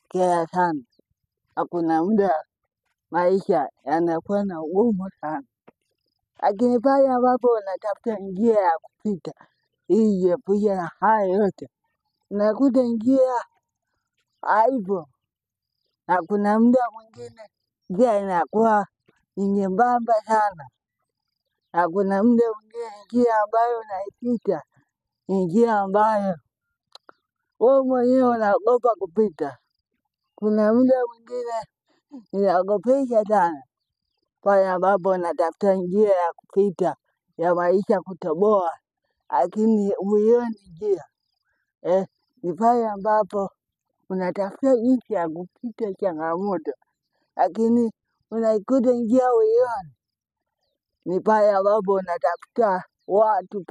kera sana, na kuna muda maisha yanakuwa na ugumu sana, lakini pale ambapo unatafuta njia ya kupita ili ujiepushe na haya yote, unakuta njia haipo, na kuna muda mwingine njia inakuwa ni nyembamba sana, na kuna muda mwingine njia ambayo unaipita ni njia ambayo wewe mwenyewe unaogopa kupita. Kuna muda mwingine inaogopesha sana pale ambapo unatafuta njia ya kupita ya maisha kutoboa, lakini huioni njia. Ni pale ambapo unatafuta jinsi ya kupita changamoto, lakini unaikuta njia huioni. Ni pale ambapo unatafuta watu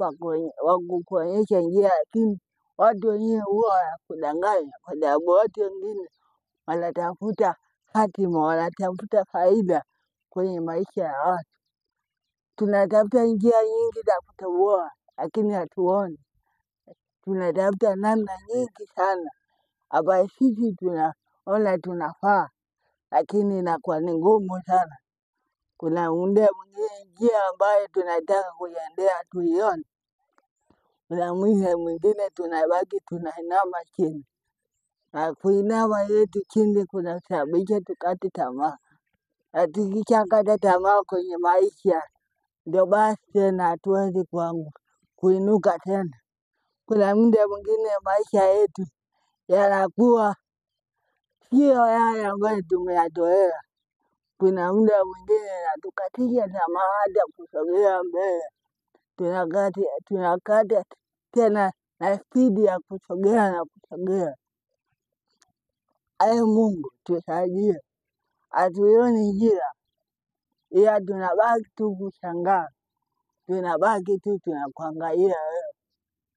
wa kukuonyesha njia, lakini watu wenyewe huwa wanakudanganya, kwa sababu watu wengine wanatafuta hatima, wanatafuta faida kwenye maisha ya watu. Tunatafuta njia nyingi za kutoboa, lakini hatuoni. Tunatafuta namna nyingi sana ambayo sisi tunaona tunafaa, lakini inakuwa ni ngumu sana. Kuna muda mwingine njia ambayo tunataka kuiendea hatuioni. Kuna muda mwingine tunabaki tunainama chini, na kuinama yetu chini kunasababisha tukate tamaa, na tukishakata tamaa kwenye maisha ndio basi tena hatuwezi kuinuka tena. Kuna muda mwingine maisha yetu yanakuwa sio yale ambayo tumeyazoea. Kuna muda mwingine yanatukatisha tamaa hata kusogea mbele. Tunakata tena na spidi ya kusogea na kusogea. Ee Mungu tusaidie, hatuioni njia, ila tunabaki tu kushangaa, tunabaki tu tunakuangalia wewe.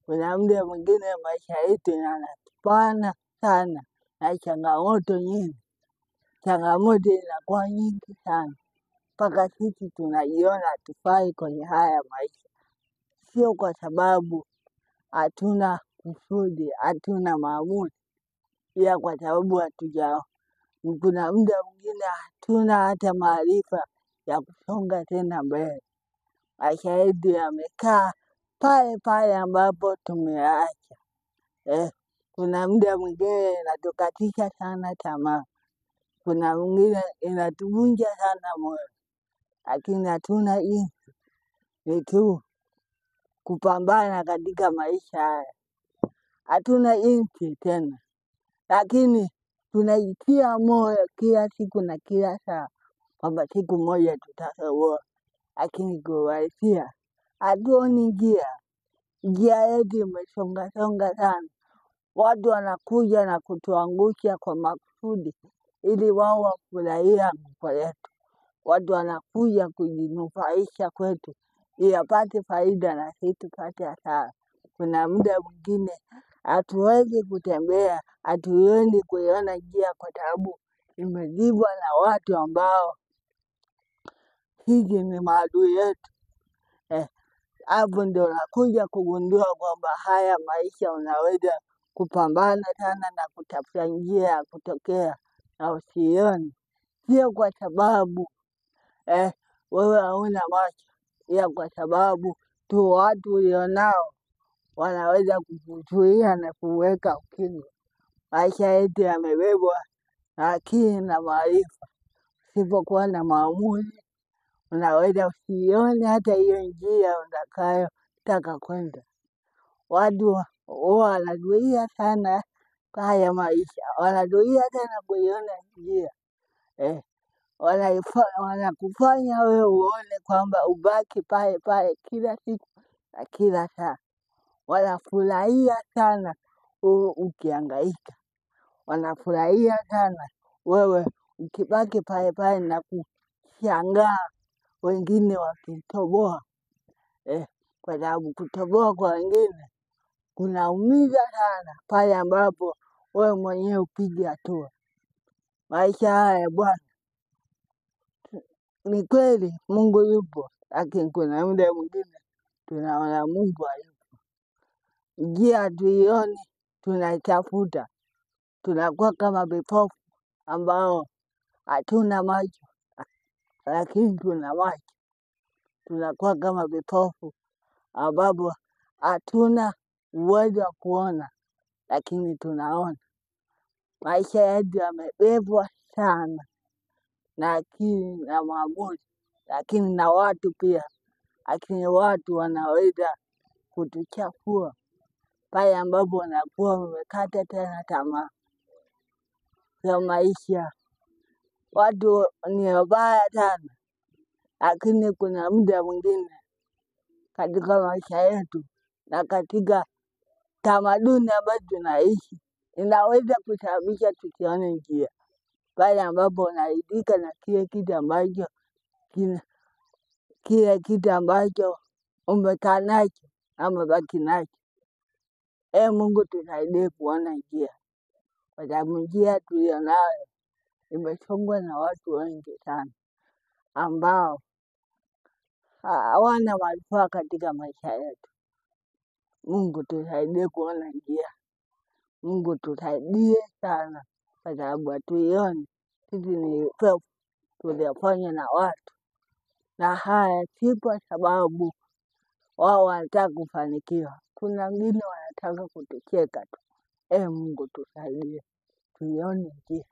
Kuna muda mwingine maisha yetu yanatupana sana na changamoto nyingi. Changamoto inakuwa nyingi sana mpaka sisi tunajiona hatufai kwenye haya maisha. Sio kwa sababu hatuna kusudi, hatuna maamuzi, ila kwa sababu kuna muda mwingine hatuna hata maarifa ya kusonga tena mbele. Maisha yetu yamekaa pale pale ambapo tumeyaacha. Kuna muda mwingine inatukatisha sana tamaa. Kuna mwingine inatuvunja sana moyo, lakini hatuna jinsi, ni tu kupambana katika maisha haya. Hatuna jinsi tena, lakini tunajitia moyo kila siku na kila saa kwamba siku moja tutatoboa, lakini kuwaitia hatuoni njia. Njia yetu imesongasonga sana. Watu wanakuja na kutuangusha kwa makusudi ili wao wafurahie anguko letu. Watu wanakuja kujinufaisha kwetu ili wapate faida na sisi tupate hasara. Kuna muda mwingine hatuwezi kutembea, hatuwezi kuiona njia kwa sababu imezibwa na watu ambao sisi ni maadui yetu. Hapo ndio unakuja kugundua kwamba haya maisha unaweza kupambana sana na kutafuta njia ya kutokea na usiione. Sio kwa sababu wewe hauna macho, ila kwa sababu tu watu ulionao wanaweza kukuzuia na kuweka ukingo. Maisha yetu yamebebwa na akili na maarifa. Usipokuwa na maamuzi, unaweza usiione hata hiyo njia utakayotaka kwenda. Watu huwa wanazuia sana haya maisha, wanazuia sana kuiona njia. Wanakufanya wewe uone kwamba ubaki pale pale kila siku na kila saa. Wanafurahia sana ukihangaika. Wanafurahia sana wewe ukibaki pale pale na kushangaa wengine wakitoboa. Kwa sababu kutoboa kwa wengine kunaumiza sana pale ambapo wewe mwenyewe hupigi hatua. Maisha haya bwana, ni kweli Mungu yupo, lakini kuna muda mwingine tunaona Mungu hayupo. Njia hatuioni, tunaitafuta. tunakuwa kama vipofu ambao hatuna macho lakini tuna macho. Tunakuwa kama vipofu ambapo hatuna uwezo wa kuona lakini tunaona. Maisha yetu yamebebwa sana na akili na maamuzi, lakini na watu pia. Lakini watu wanaweza kutuchafua pale ambapo wanakuwa wamekata tena tamaa ya maisha. Watu ni wabaya sana, lakini kuna muda mwingine katika maisha yetu na katika tamaduni ambazo tunaishi inaweza kusababisha tusione njia. Pale ambapo unaridhika na kile kitu ambacho umekaa nacho ama umebaki nacho. Mungu tusaidie kuona njia, kwa sababu njia tuliyo nayo imefungwa na watu wengi sana ambao hawana manufaa katika maisha yetu. Mungu tusaidie kuona njia. Mungu tusaidie sana, kwa sababu hatuioni. Sisi ni vipofu tuliofanywa na watu, na haya si kwa sababu wao wanataka kufanikiwa. Kuna wengine wanataka kutucheka tu. Mungu tusaidie tuione njia.